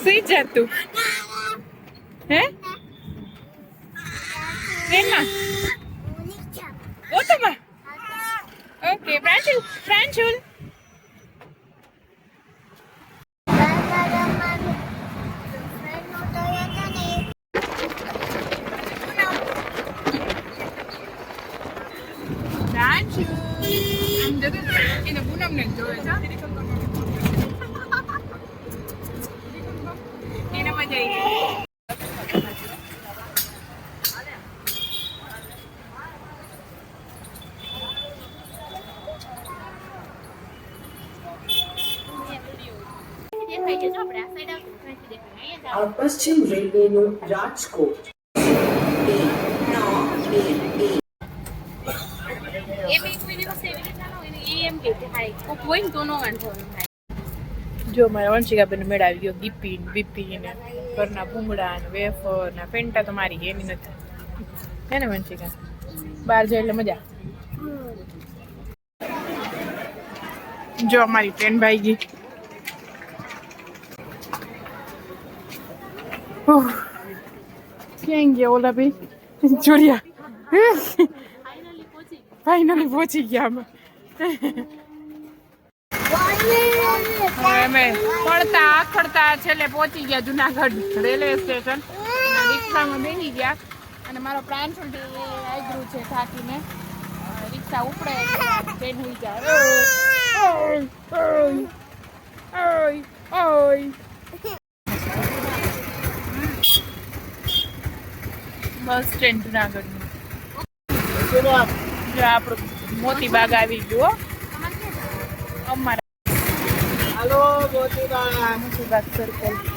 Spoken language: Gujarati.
સુઈ જા તું હે ટ્રેનમાં ઓટોમાં ઓકે પ્રાંશુલ પ્રાંશુલ એને પૂનમને જોવે છે એને મજા આ પશ્ચિમ રેલવેનું રાજકોટ જો મારા વંશિકાબેન મેળાવી ગયો ગીપી બીપી ને ઘરના ભૂંગળા ને વેફર ને ફેન્ટા તો મારી એની નથી હે ને વંશિકા બહાર જાય એટલે મજા જો અમારી ટ્રેન ભાઈ ગઈ ક્યાં ગયા ઓલા ભાઈ જોડિયા ફાઇનલી પહોંચી ગયા અમે પડતા આખડતા છેલ્લે પહોંચી ગયા જુનાગઢ રેલવે સ્ટેશન રિક્ષામાં બેસી ગયા અને મારો પ્રાંશુલ આગ્રું છે થાકીને રિક્ષા ઉપડે ટ્રેન હોઈ જાય બસ સ્ટેન્ડ જુનાગઢ આપણું મોતીબાગ આવી ગયો અમારા હાલો મોતીબાગ મોતીબાગ સર્કલ